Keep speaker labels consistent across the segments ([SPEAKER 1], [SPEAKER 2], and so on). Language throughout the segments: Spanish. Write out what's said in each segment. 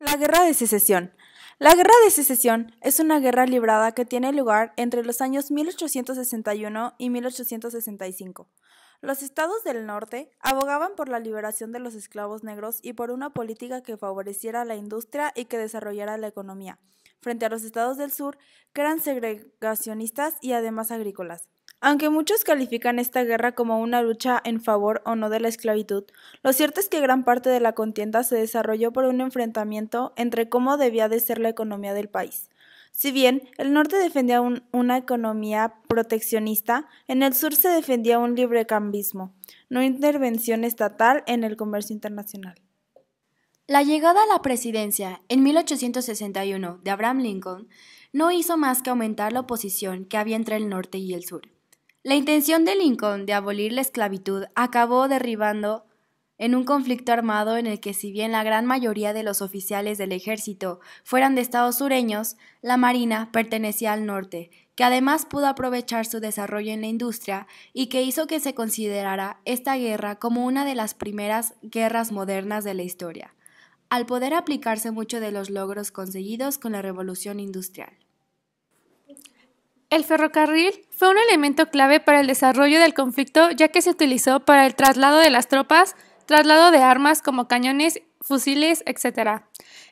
[SPEAKER 1] La Guerra de Secesión. La Guerra de Secesión es una guerra librada que tiene lugar entre los años 1861 y 1865. Los estados del norte abogaban por la liberación de los esclavos negros y por una política que favoreciera la industria y que desarrollara la economía, frente a los estados del sur, que eran segregacionistas y además agrícolas. Aunque muchos califican esta guerra como una lucha en favor o no de la esclavitud, lo cierto es que gran parte de la contienda se desarrolló por un enfrentamiento entre cómo debía de ser la economía del país. Si bien el norte defendía una economía proteccionista, en el sur se defendía un librecambismo, no intervención estatal en el comercio internacional.
[SPEAKER 2] La llegada a la presidencia en 1861 de Abraham Lincoln no hizo más que aumentar la oposición que había entre el norte y el sur. La intención de Lincoln de abolir la esclavitud acabó derivando en un conflicto armado en el que, si bien la gran mayoría de los oficiales del ejército fueran de estados sureños, la marina pertenecía al norte, que además pudo aprovechar su desarrollo en la industria y que hizo que se considerara esta guerra como una de las primeras guerras modernas de la historia, al poder aplicarse mucho de los logros conseguidos con la revolución industrial.
[SPEAKER 3] El ferrocarril fue un elemento clave para el desarrollo del conflicto, ya que se utilizó para el traslado de las tropas, traslado de armas como cañones, fusiles, etc.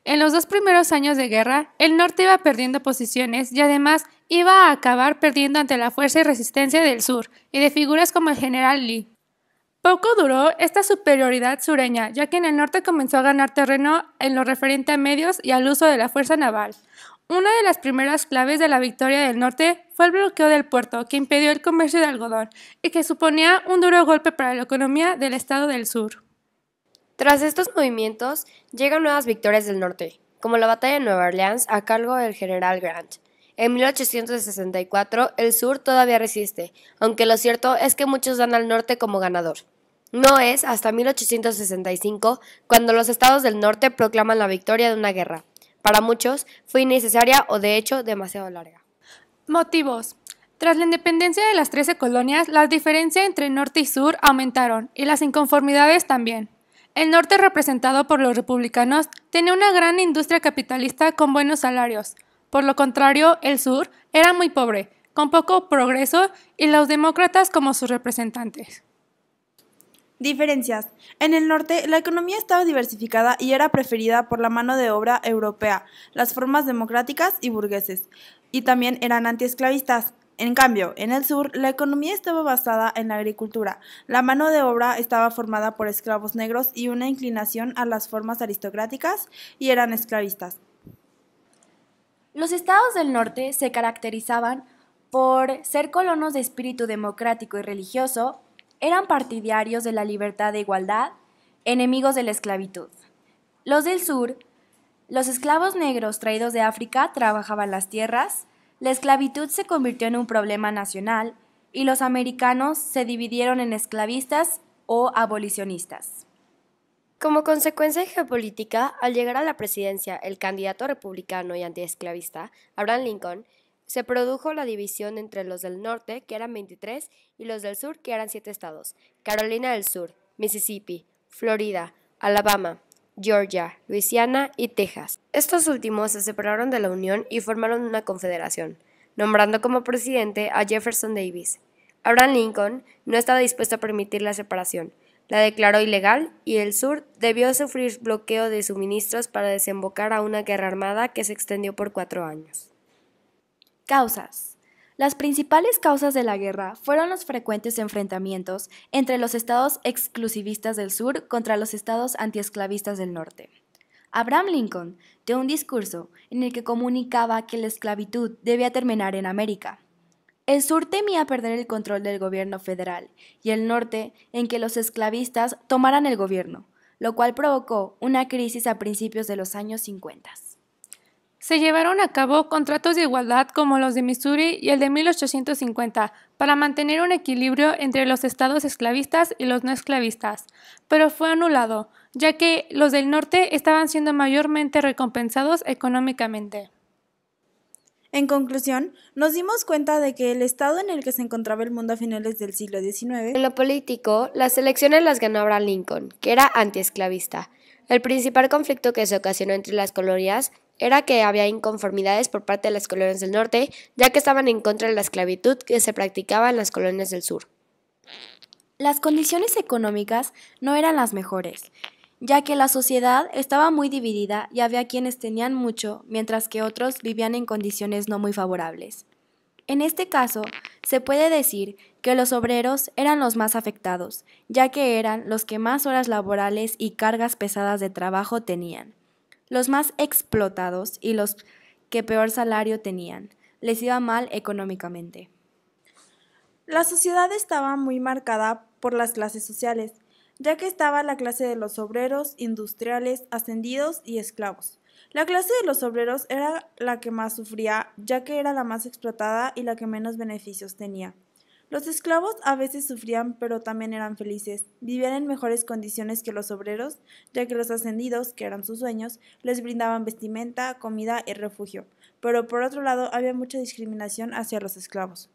[SPEAKER 3] En los 2 primeros años de guerra, el norte iba perdiendo posiciones y además iba a acabar perdiendo ante la fuerza y resistencia del sur y de figuras como el general Lee. Poco duró esta superioridad sureña, ya que en el norte comenzó a ganar terreno en lo referente a medios y al uso de la fuerza naval. Una de las primeras claves de la victoria del norte fue el bloqueo del puerto, que impidió el comercio de algodón y que suponía un duro golpe para la economía del estado del sur.
[SPEAKER 4] Tras estos movimientos, llegan nuevas victorias del norte, como la batalla de Nueva Orleans a cargo del general Grant. En 1864, el sur todavía resiste, aunque lo cierto es que muchos dan al norte como ganador. No es hasta 1865 cuando los estados del norte proclaman la victoria de una guerra. Para muchos fue innecesaria o de hecho demasiado larga.
[SPEAKER 3] Motivos. Tras la independencia de las 13 colonias, la diferencia entre norte y sur aumentaron y las inconformidades también. El norte, representado por los republicanos, tenía una gran industria capitalista con buenos salarios. Por lo contrario, el sur era muy pobre, con poco progreso y los demócratas como sus representantes.
[SPEAKER 1] Diferencias. En el norte, la economía estaba diversificada y era preferida por la mano de obra europea, las formas democráticas y burgueses, y también eran antiesclavistas. En cambio, en el sur, la economía estaba basada en la agricultura, la mano de obra estaba formada por esclavos negros y una inclinación a las formas aristocráticas y eran esclavistas.
[SPEAKER 2] Los estados del norte se caracterizaban por ser colonos de espíritu democrático y religioso, eran partidarios de la libertad e igualdad, enemigos de la esclavitud. Los del sur, los esclavos negros traídos de África trabajaban las tierras, la esclavitud se convirtió en un problema nacional y los americanos se dividieron en esclavistas o abolicionistas.
[SPEAKER 4] Como consecuencia geopolítica, al llegar a la presidencia el candidato republicano y antiesclavista, Abraham Lincoln, se produjo la división entre los del norte, que eran 23, y los del sur, que eran 7 estados: Carolina del Sur, Mississippi, Florida, Alabama, Georgia, Luisiana y Texas. Estos últimos se separaron de la Unión y formaron una confederación, nombrando como presidente a Jefferson Davis. Abraham Lincoln no estaba dispuesto a permitir la separación, la declaró ilegal y el sur debió sufrir bloqueo de suministros para desembocar a una guerra armada que se extendió por 4 años.
[SPEAKER 2] Causas. Las principales causas de la guerra fueron los frecuentes enfrentamientos entre los estados exclusivistas del sur contra los estados antiesclavistas del norte. Abraham Lincoln dio un discurso en el que comunicaba que la esclavitud debía terminar en América. El sur temía perder el control del gobierno federal y el norte en que los esclavistas tomaran el gobierno, lo cual provocó una crisis a principios de los años 50.
[SPEAKER 3] Se llevaron a cabo contratos de igualdad como los de Missouri y el de 1850 para mantener un equilibrio entre los estados esclavistas y los no esclavistas, pero fue anulado, ya que los del norte estaban siendo mayormente recompensados económicamente.
[SPEAKER 1] En conclusión, nos dimos cuenta de que el estado en el que se encontraba el mundo a finales del siglo XIX...
[SPEAKER 4] En lo político, las elecciones las ganó Abraham Lincoln, que era antiesclavista. El principal conflicto que se ocasionó entre las colonias era que había inconformidades por parte de las colonias del norte, ya que estaban en contra de la esclavitud que se practicaba en las colonias del sur.
[SPEAKER 2] Las condiciones económicas no eran las mejores, ya que la sociedad estaba muy dividida y había quienes tenían mucho, mientras que otros vivían en condiciones no muy favorables. En este caso, se puede decir que los obreros eran los más afectados, ya que eran los que más horas laborales y cargas pesadas de trabajo tenían, los más explotados y los que peor salario tenían. Les iba mal económicamente.
[SPEAKER 1] La sociedad estaba muy marcada por las clases sociales, ya que estaba la clase de los obreros, industriales, ascendidos y esclavos. La clase de los obreros era la que más sufría, ya que era la más explotada y la que menos beneficios tenía. Los esclavos a veces sufrían, pero también eran felices. Vivían en mejores condiciones que los obreros, ya que los ascendidos, que eran sus dueños, les brindaban vestimenta, comida y refugio. Pero por otro lado, había mucha discriminación hacia los esclavos.